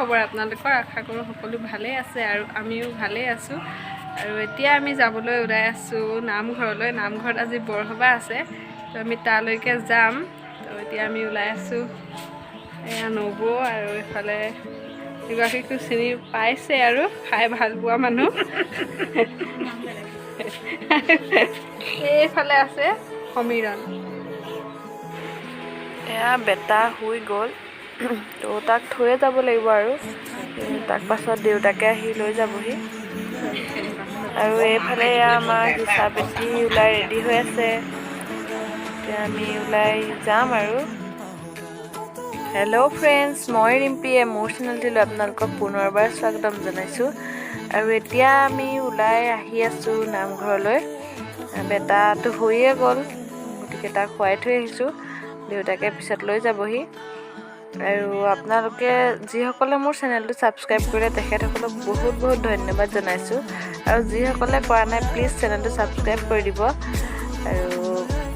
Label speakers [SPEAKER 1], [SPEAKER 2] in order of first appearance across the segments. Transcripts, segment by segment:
[SPEAKER 1] খবৰ আপোনালোকৰ? আশা কৰোঁ সকলো ভালেই আছে আৰু আমিও ভালেই আছোঁ। আৰু এতিয়া আমি যাবলৈ ওলাই আছোঁ নামঘৰলৈ। নামঘৰত আজি বৰসভা আছে, তো আমি তালৈকে যাম। তো এতিয়া আমি ওলাই আছোঁ। এয়া নবৌ আৰু এইফালে এগৰাকীকো চিনি পাইছে আৰু খাই ভাল পোৱা মানুহ। এইফালে আছে সমীৰণ। এয়া বেটা শুই গ'ল, তো তাক থৈয়ে যাব লাগিব আৰু তাক পাছত দেউতাকে আহি লৈ যাবহি। আৰু এইফালে এয়া আমাৰ হিচা বেটি ওলাই ৰেডি হৈ আছে। এতিয়া আমি ওলাই যাম আৰু। হেল্ল' ফ্ৰেণ্ডছ, মই ৰিম্পীয়ে মোৰ চেনেলটিলৈ আপোনালোকক পুনৰবাৰ স্বাগতম জনাইছোঁ। আৰু এতিয়া আমি ওলাই আহি আছোঁ নামঘৰলৈ। বেটাটো শুইয়ে গ'ল, গতিকে তাক শুৱাই থৈ আহিছোঁ। দেউতাকে পিছত লৈ যাবহি। আৰু আপোনালোকে যিসকলে মোৰ চেনেলটো ছাবস্ক্ৰাইব কৰিলে তেখেতসকলক বহুত বহুত ধন্যবাদ জনাইছোঁ। আৰু যিসকলে কৰা নাই প্লিজ চেনেলটো ছাবস্ক্ৰাইব কৰি দিব। আৰু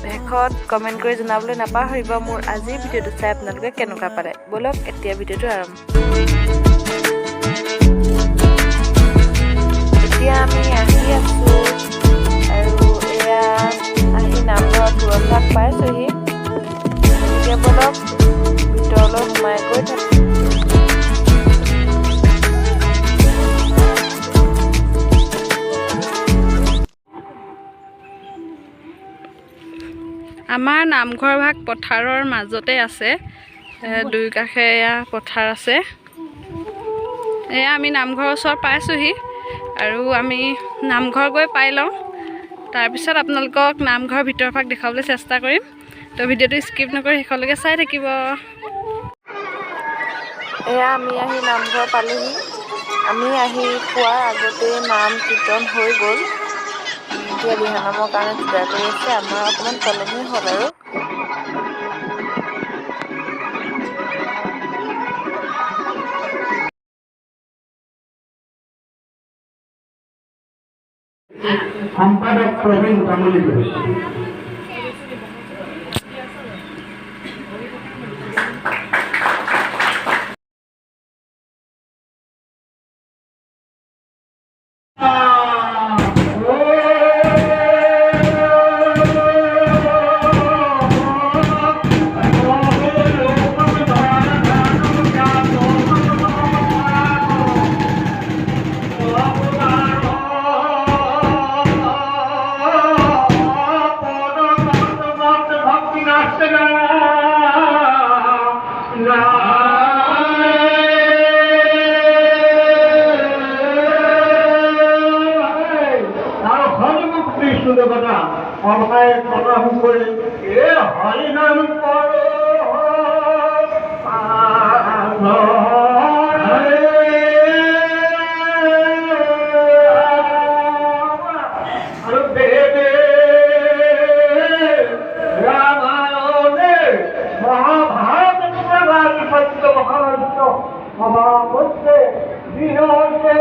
[SPEAKER 1] শেষত কমেণ্ট কৰি জনাবলৈ নাপাহৰিব মোৰ আজিৰ ভিডিঅ'টো চাই আপোনালোকে কেনেকুৱা পালে। ব'লক এতিয়া ভিডিঅ'টো আৰম্ভ। এতিয়া আমি আহি আছোঁ আৰু এয়া আহি নামঘৰত তুৰভাগ পাইছোঁহি। গতিকে ব'লক ভিতৰলৈ সোমাই গৈ থাকোঁ। আমাৰ নামঘৰ ভাগ পথাৰৰ মাজতে আছে। দুই কাষে এয়া পথাৰ আছে। এয়া আমি নামঘৰৰ ওচৰ পাইছোঁহি আৰু আমি নামঘৰ গৈ পাই লওঁ। তাৰপিছত আপোনালোকক নামঘৰৰ ভিতৰ ভাগ দেখাবলৈ চেষ্টা কৰিম। তো ভিডিঅ'টো স্কিপ নকৰি শেষলৈকে চাই থাকিব। এয়া আমি আহি নামঘৰ পালোহি। আমি আহি পোৱাৰ আগতেই নাম কীৰ্তন হৈ গ'ল। এতিয়া দিহানামৰ কাৰণে যোগাৰ কৰি আছে। আমাৰ অকণমান পলমেই হ'ল আৰু।
[SPEAKER 2] সম্পাদক প্ৰবীণ তামুলী। অনলাইন প্ৰকাশ কৰি এই হৰিনাম আৰু বেদে ৰামায়ণে মহাভাৰত সত্য মহাভাৰত সভাপত্যে বিনতে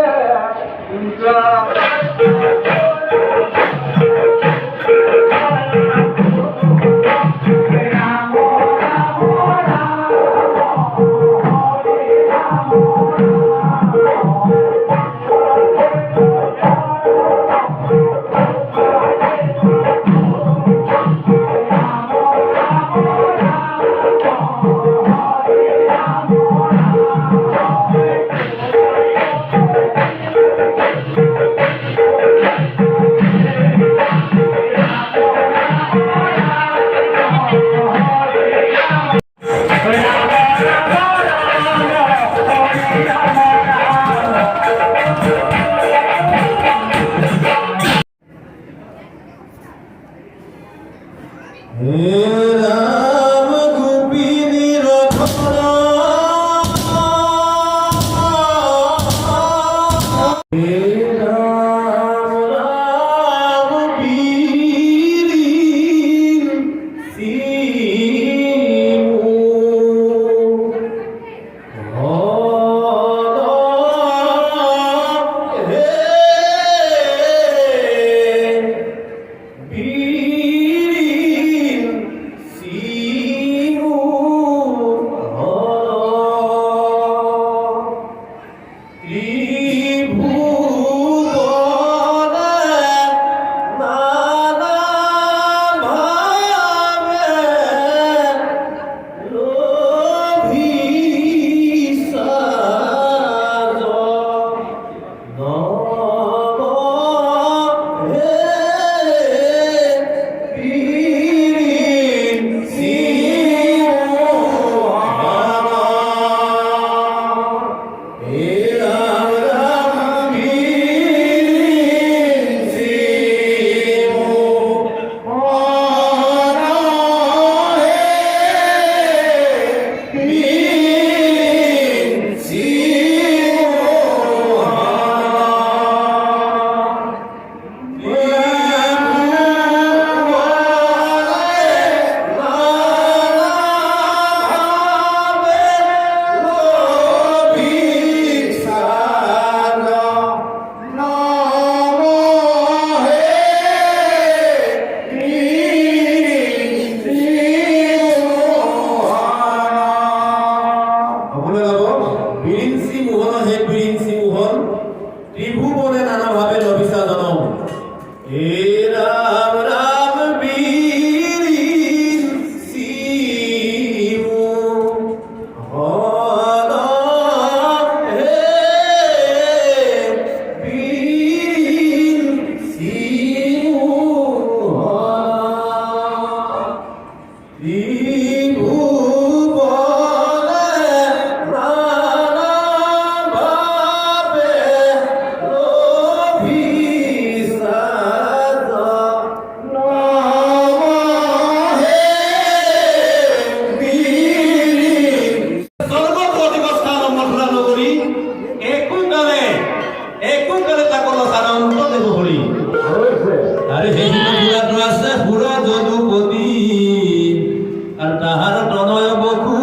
[SPEAKER 3] তাহার তনয় বকু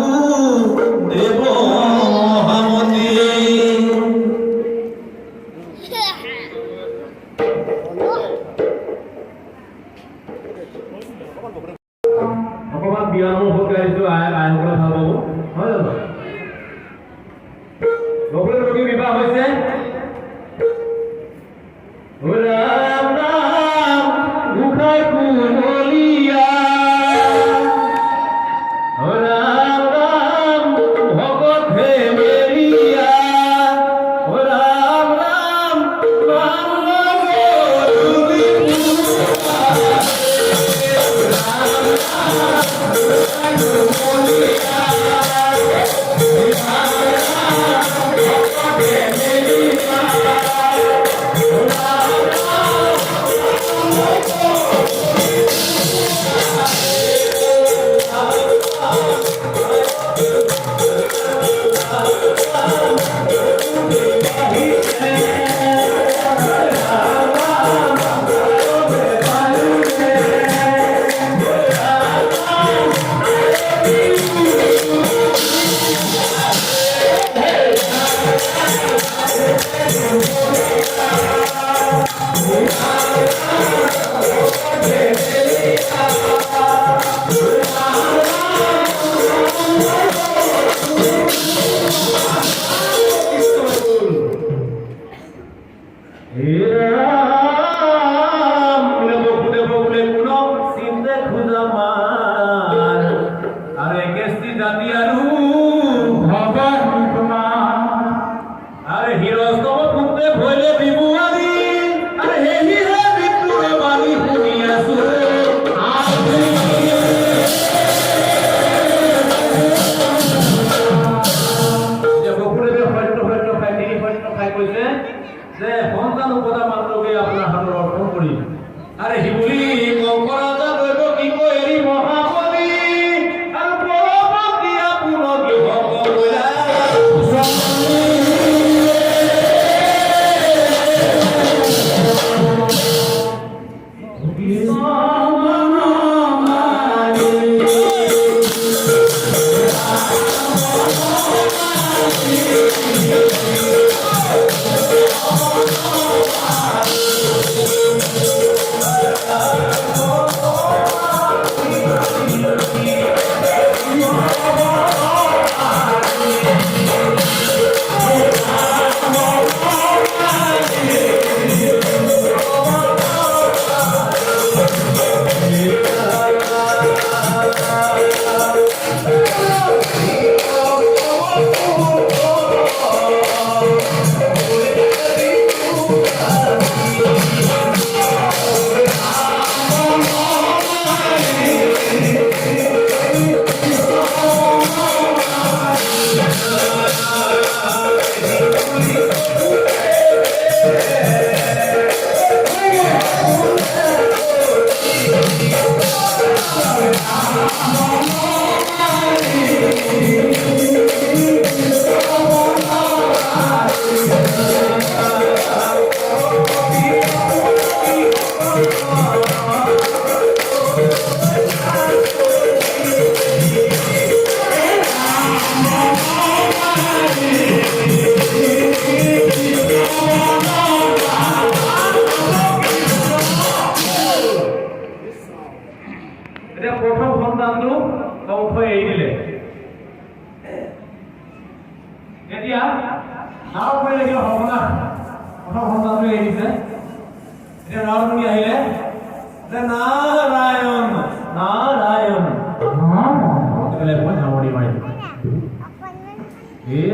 [SPEAKER 3] দেব মহামতি অকমান বিয়ামো হৈ গাইছো আইসকলে ভাল পাব হয় জানো বকুলৰ ৰোগী বিবাহ হৈছে ৰাম ৰাম গোসাঁই কুমলীয়া ৰাম ৰাম ভগত হেমেলীয়া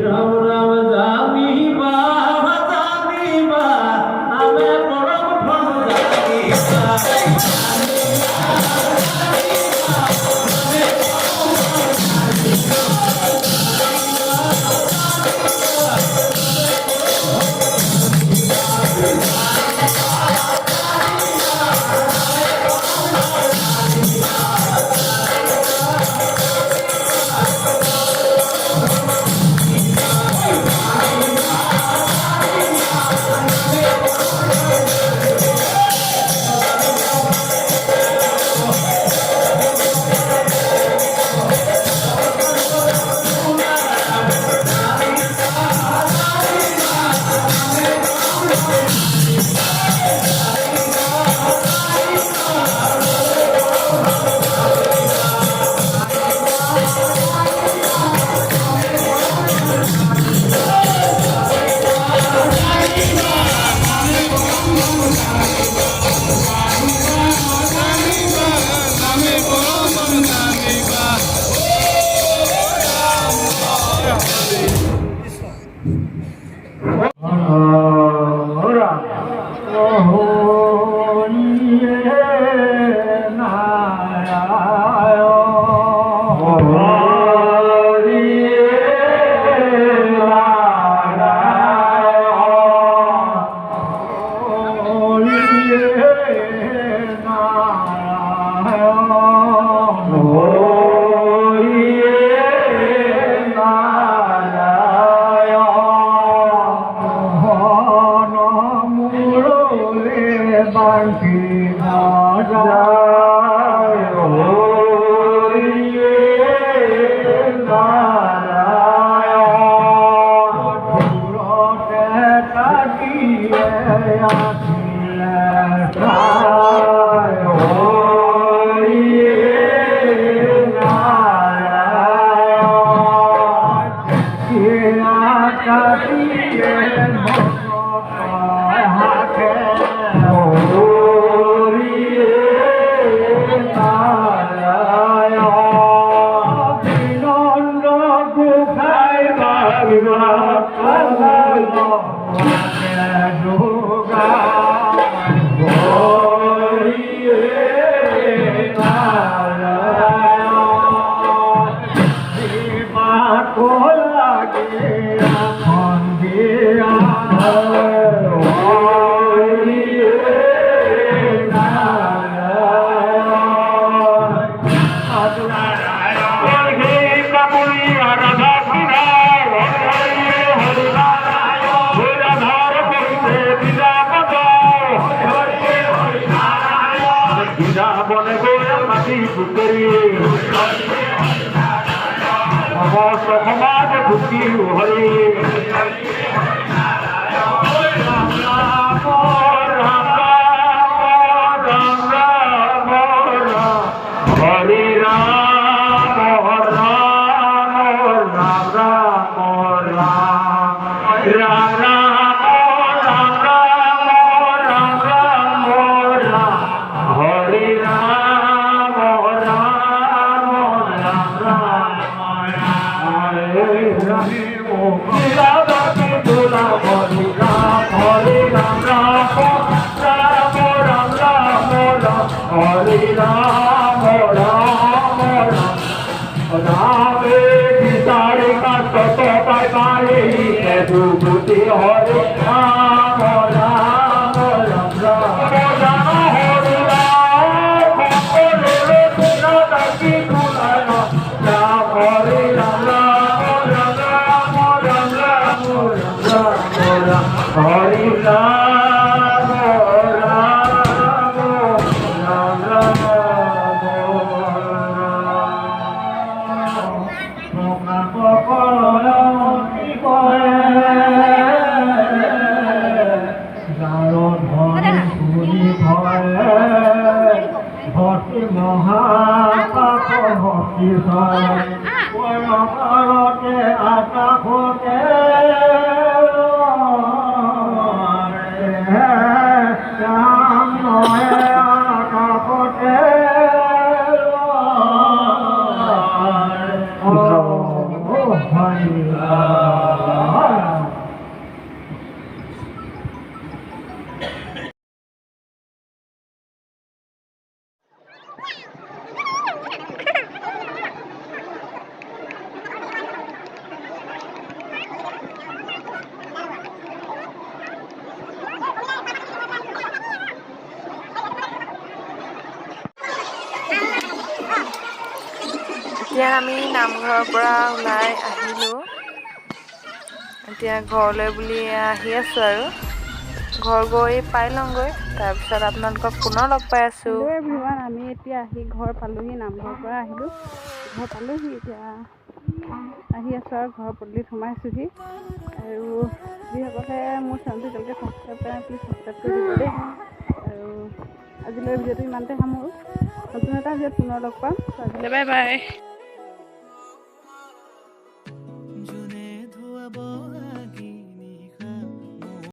[SPEAKER 3] ৰাম ৰাম ৰাম
[SPEAKER 1] এতিয়া আমি নামঘৰৰ পৰা ওলাই আহিলোঁ। এতিয়া ঘৰলৈ বুলি আহি আছোঁ আৰু ঘৰ গৈ পাই লওঁগৈ, তাৰপিছত আপোনালোকক পুনৰ লগ পাই আছোঁ।
[SPEAKER 4] এভৰিৱান, আমি এতিয়া আহি ঘৰ পালোহি। নামঘৰৰ পৰা আহিলোঁ, ঘৰ পালোহি। এতিয়া আহি আছোঁ আৰু ঘৰৰ পদূলিত সোমাইছোঁহি। আৰু যিসকলে মোৰ চেনেলটো এতিয়ালৈকে ছাবস্ক্ৰাইব কৰা নাই, প্লিজ ছাবস্ক্ৰাইব কৰি দিব দেই। আৰু আজিলৈ ভিডিঅ'টো ইমানতে সামৰোঁ। নতুন এটা ভিডিঅ'ত পুনৰ লগ পাম। আজিলৈ বাই বাই।